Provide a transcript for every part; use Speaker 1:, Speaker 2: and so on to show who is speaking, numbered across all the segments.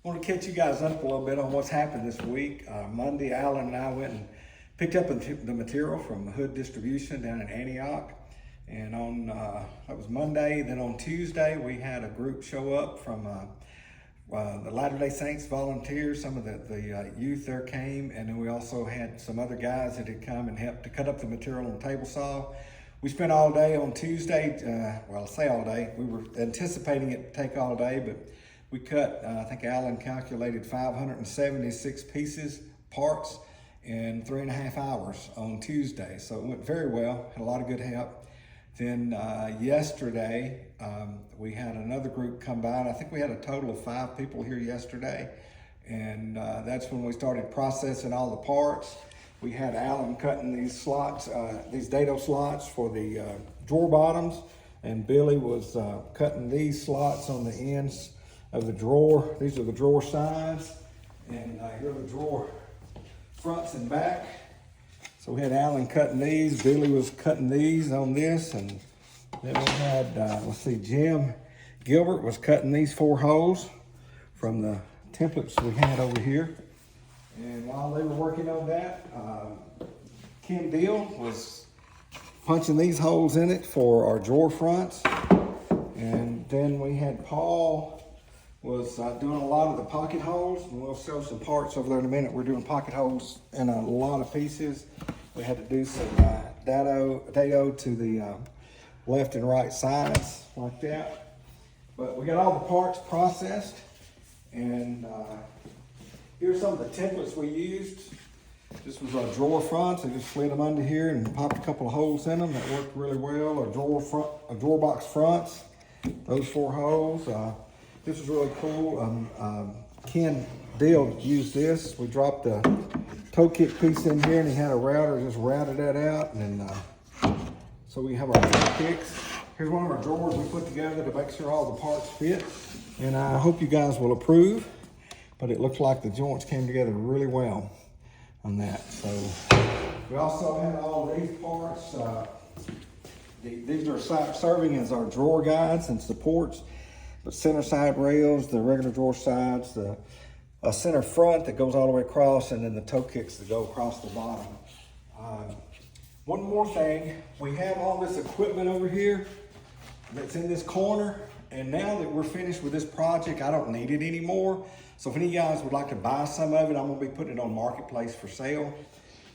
Speaker 1: I want to catch you guys up a little bit on what's happened this week. Monday, Alan and I went and picked up the material from Hood Distribution down in Antioch. And on, that was Monday. Then on Tuesday, we had a group show up from the Latter-day Saints volunteers. Some of the youth there came. And then we also had some other guys that had come and helped to cut up the material on the table saw. We spent all day on Tuesday. Well, I say all day. We were anticipating it to take all day, but we cut, I think Alan calculated 576 pieces, parts, in 3.5 hours on Tuesday. So it went very well, had a lot of good help. Then yesterday, we had another group come by, and I think we had a total of 5 people here yesterday. And that's when we started processing all the parts. We had Alan cutting these slots, these dado slots for the drawer bottoms, and Billy was cutting these slots on the ends of the drawer. These are the drawer sides, and here are the drawer fronts and back. So we had Alan cutting these, Billy was cutting these on this, and then we had, let's see, Jim Gilbert was cutting these 4 holes from the templates we had over here. And while they were working on that, Kim Deal was punching these holes in it for our drawer fronts. And then we had Paul was doing a lot of the pocket holes, and we'll show some parts over there in a minute. We're doing pocket holes in a lot of pieces. We had to do some dado to the left and right sides like that. But we got all the parts processed, and here's some of the templates we used. This was our drawer fronts. I just slid them under here and popped a couple of holes in them. That worked really well. Our drawer box fronts, those 4 holes. This was really cool. Ken Deal used this. We dropped the toe kick piece in here, and he had a router, just routed that out. And then, so we have our toe kicks. Here's one of our drawers we put together to make sure all the parts fit. And I hope you guys will approve, but it looks like the joints came together really well on that. So we also had all these parts. These are serving as our drawer guides and supports. But center side rails, the regular drawer sides, the center front that goes all the way across, and then the toe kicks that go across the bottom. One more thing, we have all this equipment over here that's in this corner, and now that we're finished with this project, I don't need it anymore. So if any of you guys would like to buy some of it, I'm gonna be putting it on Marketplace for sale.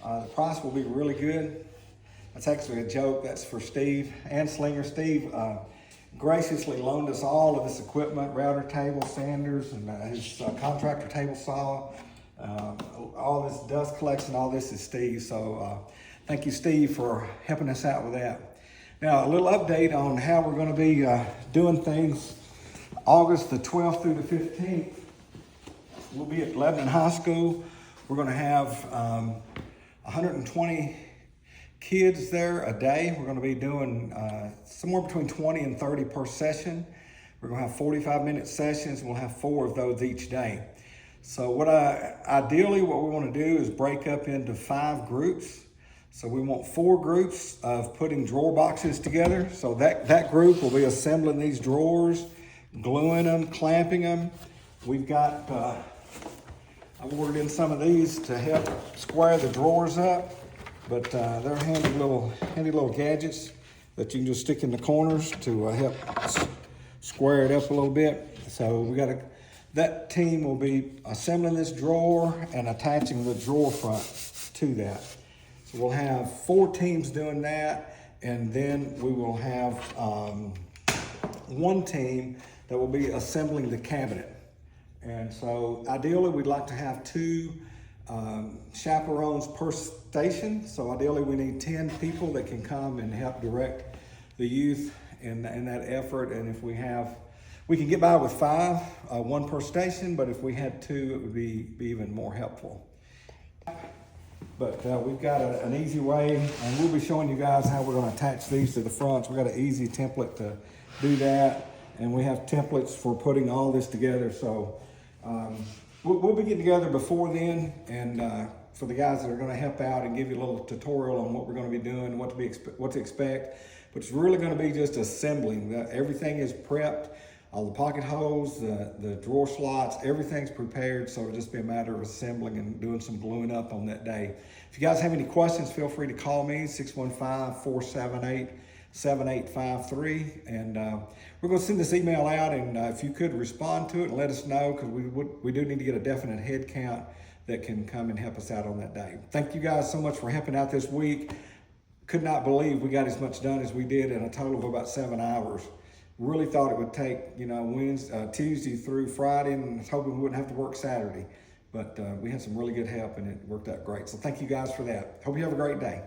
Speaker 1: The price will be really good. That's actually a joke, that's for Steve and Slinger. Steve graciously loaned us all of this equipment, router table, sanders, and his contractor table saw. All this dust collection, all this is Steve. So thank you, Steve, for helping us out with that. Now, a little update on how we're going to be doing things. August the 12th through the 15th, we'll be at Lebanon High School. We're going to have 120 kids there a day. We're going to be doing somewhere between 20 and 30 per session. We're going to have 45-minute sessions. We'll have 4 of those each day. So ideally what we want to do is break up into 5 groups. So we want 4 groups of putting drawer boxes together. So that group will be assembling these drawers, gluing them, clamping them. We've got, I've ordered in some of these to help square the drawers up. But they're handy little gadgets that you can just stick in the corners to help square it up a little bit. So that team will be assembling this drawer and attaching the drawer front to that. So we'll have 4 teams doing that, and then we will have 1 team that will be assembling the cabinet. And so ideally we'd like to have 2 chaperones per station. So ideally we need 10 people that can come and help direct the youth in that effort. And if we can get by with 5, 1 per station, but if we had 2, it would be even more helpful. But we've got an easy way, and we'll be showing you guys how we're going to attach these to the fronts. We've got an easy template to do that, and we have templates for putting all this together. So we'll be getting together before then, and for the guys that are going to help out and give you a little tutorial on what we're going to be doing, what to expect. But it's really going to be just assembling. Everything is prepped. all the pocket holes, the drawer slots, everything's prepared. So it'll just be a matter of assembling and doing some gluing up on that day. If you guys have any questions, feel free to call me, 615-478-7853. And we're going to send this email out, and if you could respond to it and let us know, because we do need to get a definite head count that can come and help us out on that day. Thank you guys so much for helping out this week. Could not believe we got as much done as we did in a total of about 7 hours. Really thought it would take, Tuesday through Friday, and was hoping we wouldn't have to work Saturday. But we had some really good help, and it worked out great. So thank you guys for that. Hope you have a great day.